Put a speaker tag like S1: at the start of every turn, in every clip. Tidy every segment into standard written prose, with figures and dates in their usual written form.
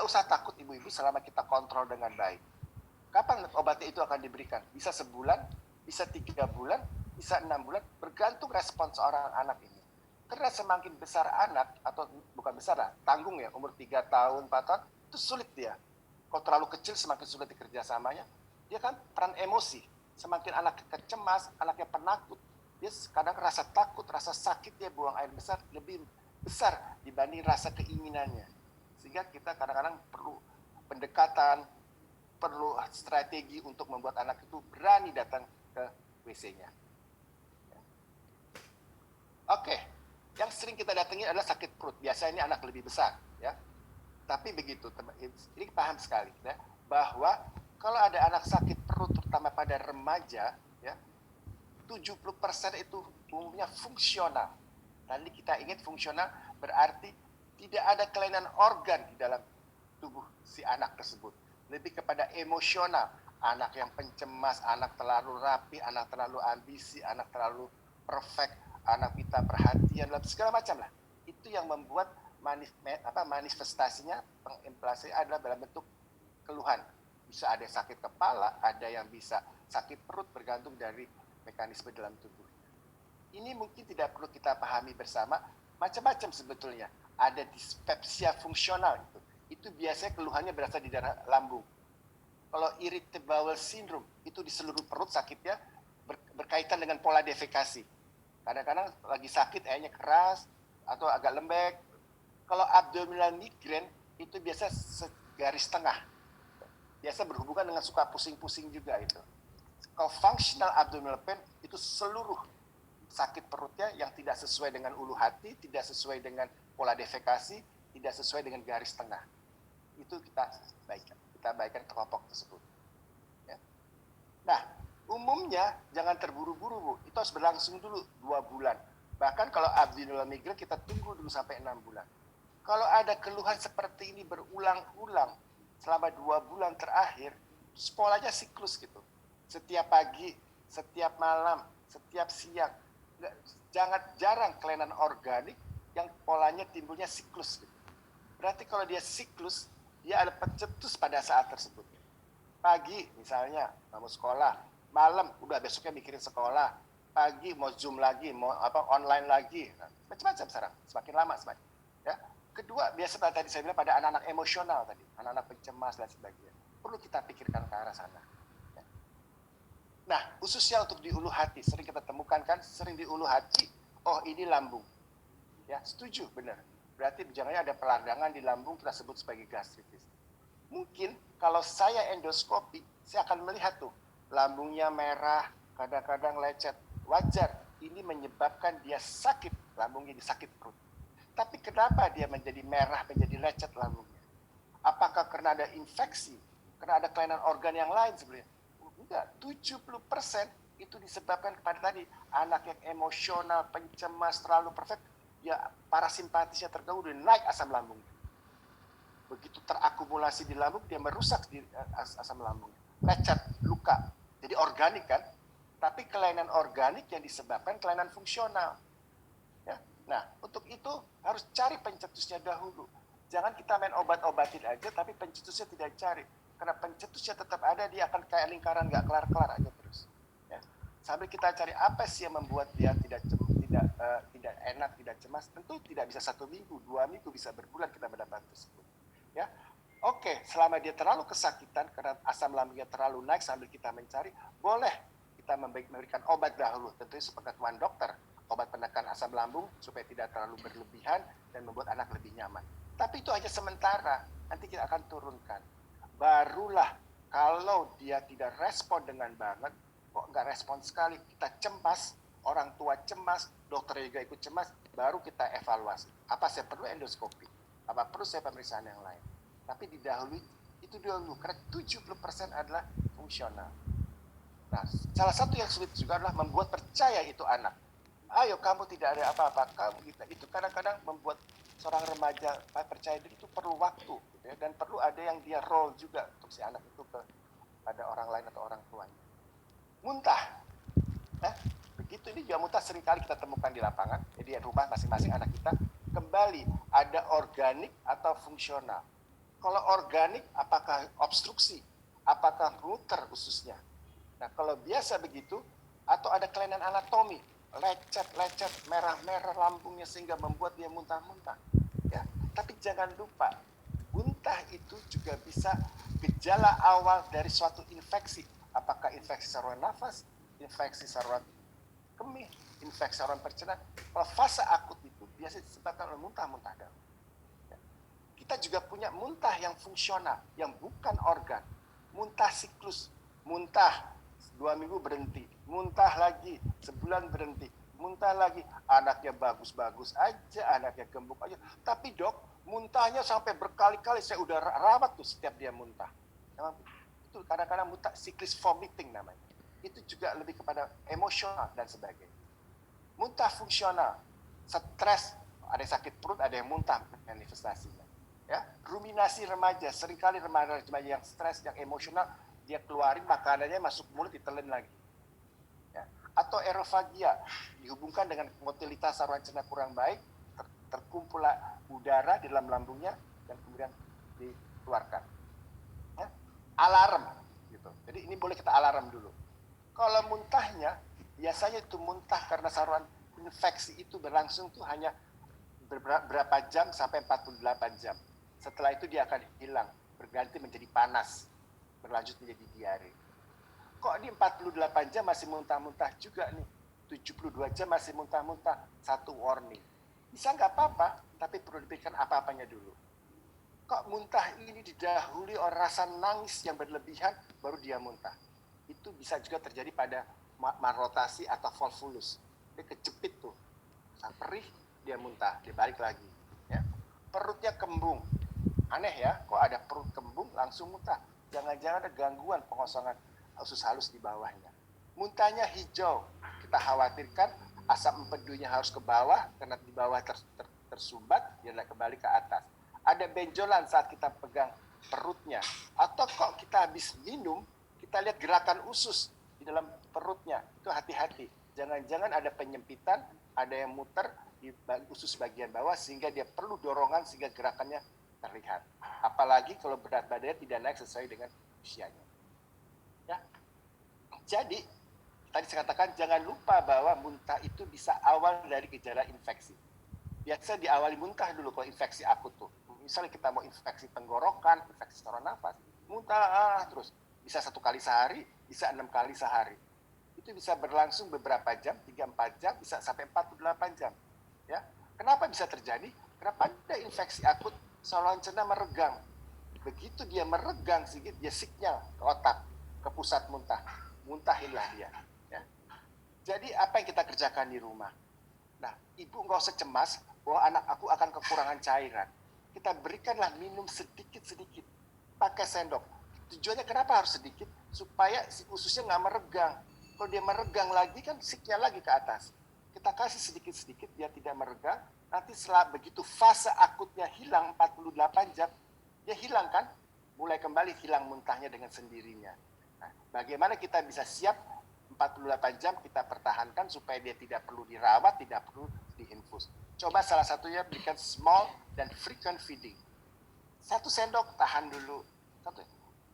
S1: Tidak usah takut ibu-ibu selama kita kontrol dengan baik. Kapan obatnya itu akan diberikan? Bisa sebulan, bisa 3 bulan, bisa 6 bulan, bergantung respon seorang anak ini. Karena semakin besar anak, atau bukan besar lah, tanggung ya, umur 3 tahun, 4 tahun, itu sulit dia. Kalau terlalu kecil semakin sulit kerjasamanya. Dia kan peran emosi. Semakin anak cemas, anaknya penakut, dia kadang rasa takut, rasa sakit, dia buang air besar lebih besar dibanding rasa keinginannya. Sehingga kita kadang-kadang perlu pendekatan, perlu strategi untuk membuat anak itu berani datang ke WC-nya. Oke, yang sering kita datangi adalah sakit perut. Biasanya ini anak lebih besar, ya. Tapi begitu, ini paham sekali, ya, bahwa kalau ada anak sakit perut, terutama pada remaja, ya, 70% itu umumnya fungsional. Tadi kita ingat fungsional berarti tidak ada kelainan organ di dalam tubuh si anak tersebut. Lebih kepada emosional. Anak yang pencemas, anak terlalu rapi, anak terlalu ambisi, anak terlalu perfect, anak minta perhatian, segala macam lah. Itu yang membuat manifestasinya, pengimplikasinya adalah dalam bentuk keluhan. Bisa ada sakit kepala, ada yang bisa sakit perut, bergantung dari mekanisme dalam tubuh. Ini mungkin tidak perlu kita pahami bersama, macam-macam sebetulnya. Ada dispepsia fungsional itu. Itu biasanya keluhannya berasal di daerah lambung. Kalau irritable bowel syndrome, itu di seluruh perut sakitnya berkaitan dengan pola defekasi. Kadang-kadang lagi sakit, airnya keras, atau agak lembek. Kalau abdominal migraine, itu biasa garis tengah. Biasa berhubungan dengan suka pusing-pusing juga itu. Kalau functional abdominal pain, itu seluruh sakit perutnya yang tidak sesuai dengan ulu hati, tidak sesuai dengan pola defekasi, tidak sesuai dengan garis tengah. Itu kita baikkan kelompok tersebut. Ya. Nah, umumnya jangan terburu-buru, Bu. Itu harus berlangsung dulu 2 bulan. Bahkan kalau abdominal migraine kita tunggu dulu sampai 6 bulan. Kalau ada keluhan seperti ini berulang-ulang selama 2 bulan terakhir, polanya siklus gitu. Setiap pagi, setiap malam, setiap siang. Jarang kelainan organik yang polanya timbulnya siklus gitu. Berarti kalau dia siklus, dia ada pencetus pada saat tersebut. Pagi misalnya mau sekolah, malam udah besoknya mikirin sekolah, pagi mau Zoom lagi, mau online lagi, macam-macam sekarang, semakin lama semakin. Ya. Kedua, biasa tadi saya bilang pada anak-anak emosional tadi, anak-anak pencemas dan sebagainya. Perlu kita pikirkan ke arah sana. Ya. Nah, khususnya untuk di ulu hati, sering kita temukan kan, sering di ulu hati, oh ini lambung. Ya, setuju, benar. Berarti jangan ada peradangan di lambung, kita sebut sebagai gastritis. Mungkin kalau saya endoskopi, saya akan melihat tuh, lambungnya merah, kadang-kadang lecet. Wajar, ini menyebabkan dia sakit, lambungnya sakit perut. Tapi kenapa dia menjadi merah, menjadi lecet lambungnya? Apakah karena ada infeksi? Karena ada kelainan organ yang lain sebenarnya? Enggak, 70% itu disebabkan kepada tadi, anak yang emosional, pencemas, terlalu perfect, ya parasimpatisnya terganggu dan naik asam lambungnya. Begitu terakumulasi di lambung, dia merusak di asam lambungnya. Lecet, luka. Jadi organik kan? Tapi kelainan organik yang disebabkan kelainan fungsional. Ya. Nah, untuk itu harus cari pencetusnya dahulu. Jangan kita main obat-obatin aja, tapi pencetusnya tidak cari. Karena pencetusnya tetap ada, dia akan kayak lingkaran nggak kelar-kelar aja terus. Ya. Sambil kita cari apa sih yang membuat dia tidak enak, tidak cemas, tentu tidak bisa 1 minggu, 2 minggu, bisa berbulan kita mendapat tersebut. Ya, oke, selama dia terlalu kesakitan karena asam lambungnya terlalu naik sambil kita mencari, boleh kita memberikan obat dahulu, tentunya sepengetahuan dokter, obat penekan asam lambung supaya tidak terlalu berlebihan dan membuat anak lebih nyaman. Tapi itu hanya sementara, nanti kita akan turunkan. Barulah kalau dia tidak respon dengan banget, kok nggak respon sekali, kita cemas, orang tua cemas, dokter juga ikut cemas, baru kita evaluasi. Apa saya perlu endoskopi? Apa perlu saya pemeriksaan yang lain? Tapi didahului itu dulu, karena 70% adalah fungsional. Nah, salah satu yang sulit juga adalah membuat percaya itu anak. Ayo kamu tidak ada apa-apa, kamu gitu. Itu kadang-kadang membuat seorang remaja percaya diri itu perlu waktu, gitu ya, dan perlu ada yang dia role juga untuk si anak itu pada orang lain atau orang tuanya. Muntah, begitu ini juga muntah sering kali kita temukan di lapangan. Jadi rumah masing-masing anak kita kembali ada organik atau fungsional. Kalau organik, apakah obstruksi? Apakah muter ususnya? Nah, kalau biasa begitu, atau ada kelainan anatomi, lecet, merah-merah lambungnya sehingga membuat dia muntah-muntah. Ya, tapi jangan lupa, muntah itu juga bisa gejala awal dari suatu infeksi. Apakah infeksi saluran nafas, infeksi saluran kemih, infeksi saluran pencernaan. Kalau fase akut itu biasanya disebabkan oleh muntah-muntah darah. Kita juga punya muntah yang fungsional, yang bukan organ. Muntah siklus, muntah 2 minggu berhenti, muntah lagi, sebulan berhenti, muntah lagi. Anaknya bagus-bagus aja, anaknya gemuk aja. Tapi dok, muntahnya sampai berkali-kali, saya udah rawat tuh setiap dia muntah. Itu kadang-kadang muntah siklis vomiting namanya. Itu juga lebih kepada emosional dan sebagainya. Muntah fungsional, stres, ada yang sakit perut, ada yang muntah manifestasinya. Ya, ruminasi remaja, seringkali remaja yang stres, yang emosional, dia keluarin makanannya masuk mulut ditelan lagi. Ya. Atau erofagia, dihubungkan dengan motilitas saluran cerna kurang baik, terkumpul udara di dalam lambungnya dan kemudian dikeluarkan. Ya. Alarm, gitu. Jadi ini boleh kita alarm dulu. Kalau muntahnya, biasanya itu muntah karena saluran infeksi itu berlangsung tuh hanya berapa jam sampai 48 jam. Setelah itu dia akan hilang, berganti menjadi panas, berlanjut menjadi diare. Kok di 48 jam masih muntah-muntah juga nih, 72 jam masih muntah-muntah, satu warning. Bisa nggak apa-apa, tapi perlu diberikan apa-apanya dulu. Kok muntah ini didahului oleh rasa nangis yang berlebihan, baru dia muntah. Itu bisa juga terjadi pada marotasi atau volvulus. Dia kejepit tuh, perih, dia muntah, dia balik lagi. Ya. Perutnya kembung, aneh ya, kok ada perut kembung langsung muntah. Jangan-jangan ada gangguan pengosongan usus halus di bawahnya. Muntahnya hijau, kita khawatirkan asam empedunya harus ke bawah karena di bawah tersumbat, dia naik kembali ke atas. Ada benjolan saat kita pegang perutnya, atau kok kita habis minum, kita lihat gerakan usus di dalam perutnya, itu hati-hati. Jangan-jangan ada penyempitan, ada yang muter di usus bagian bawah sehingga dia perlu dorongan sehingga gerakannya terlihat. Apalagi kalau berat badannya tidak naik sesuai dengan usianya. Ya. Jadi, tadi saya katakan jangan lupa bahwa muntah itu bisa awal dari gejala infeksi. Biasa diawali muntah dulu kalau infeksi akut tuh. Misalnya kita mau infeksi tenggorokan, infeksi saluran nafas, muntah terus. Bisa 1 kali sehari, bisa 6 kali sehari. Itu bisa berlangsung beberapa jam, 3-4 jam, bisa sampai 48 jam. Ya. Kenapa bisa terjadi? Karena pada infeksi akut, saluran cerna meregang. Begitu dia meregang sedikit, dia signal ke otak, ke pusat muntah. Muntahinlah dia. Ya. Jadi apa yang kita kerjakan di rumah? Nah, ibu nggak usah cemas bahwa anak aku akan kekurangan cairan. Kita berikanlah minum sedikit-sedikit. Pakai sendok. Tujuannya kenapa harus sedikit? Supaya si ususnya nggak meregang. Kalau dia meregang lagi kan signal lagi ke atas. Kita kasih sedikit-sedikit, dia tidak meregang. Nanti setelah begitu fase akutnya hilang 48 jam, dia hilang kan? Mulai kembali hilang muntahnya dengan sendirinya. Nah, bagaimana kita bisa siap 48 jam kita pertahankan supaya dia tidak perlu dirawat, tidak perlu diinfus. Coba salah satunya berikan small dan frequent feeding. 1 sendok tahan dulu.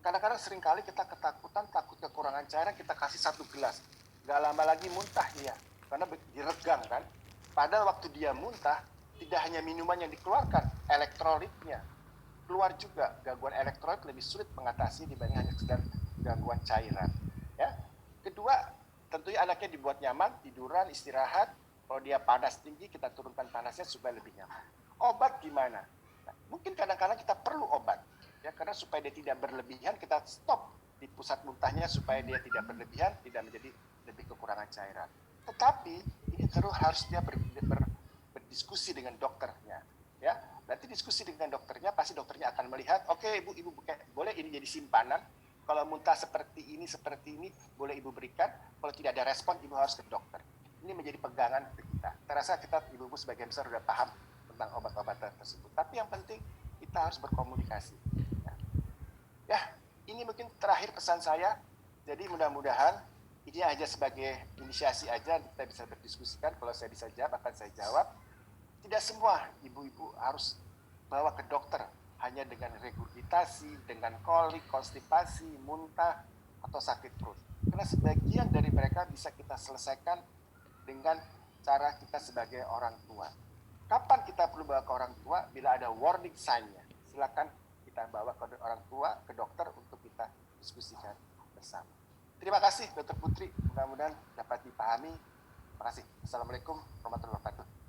S1: Kadang-kadang seringkali kita ketakutan, takut kekurangan cairan, kita kasih 1 gelas. Gak lama lagi muntah dia, karena diregang kan. Padahal waktu dia muntah, tidak hanya minuman yang dikeluarkan, elektrolitnya keluar juga. Gangguan elektrolit lebih sulit mengatasi dibanding hanya sekedar gangguan cairan. Ya. Kedua, tentunya anaknya dibuat nyaman, tiduran, istirahat. Kalau dia panas tinggi, kita turunkan panasnya supaya lebih nyaman. Obat gimana? Nah, mungkin kadang-kadang kita perlu obat. Ya, karena supaya dia tidak berlebihan, kita stop di pusat muntahnya supaya dia tidak berlebihan, tidak menjadi lebih kekurangan cairan. Tetapi ini harus dia berdiskusi dengan dokternya. Ya, nanti diskusi dengan dokternya, pasti dokternya akan melihat, oke, ibu boleh ini jadi simpanan. Kalau muntah seperti ini, boleh ibu berikan. Kalau tidak ada respon, ibu harus ke dokter. Ini menjadi pegangan kita. Terasa kita ibu-ibu sebagian besar sudah paham tentang obat-obatan tersebut. Tapi yang penting kita harus berkomunikasi. Ya, ini mungkin terakhir pesan saya. Jadi mudah-mudahan ini aja sebagai inisiasi aja, kita bisa berdiskusikan. Kalau saya bisa jawab, akan saya jawab. Tidak semua ibu-ibu harus bawa ke dokter, hanya dengan regurgitasi, dengan kolik, konstipasi, muntah, atau sakit perut. Karena sebagian dari mereka bisa kita selesaikan dengan cara kita sebagai orang tua. Kapan kita perlu bawa ke orang tua? Bila ada warning sign-nya. Silakan kita bawa ke orang tua, ke dokter untuk kita diskusikan bersama. Terima kasih Dr. Putri, mudah-mudahan dapat dipahami. Terima kasih. Assalamualaikum warahmatullahi wabarakatuh.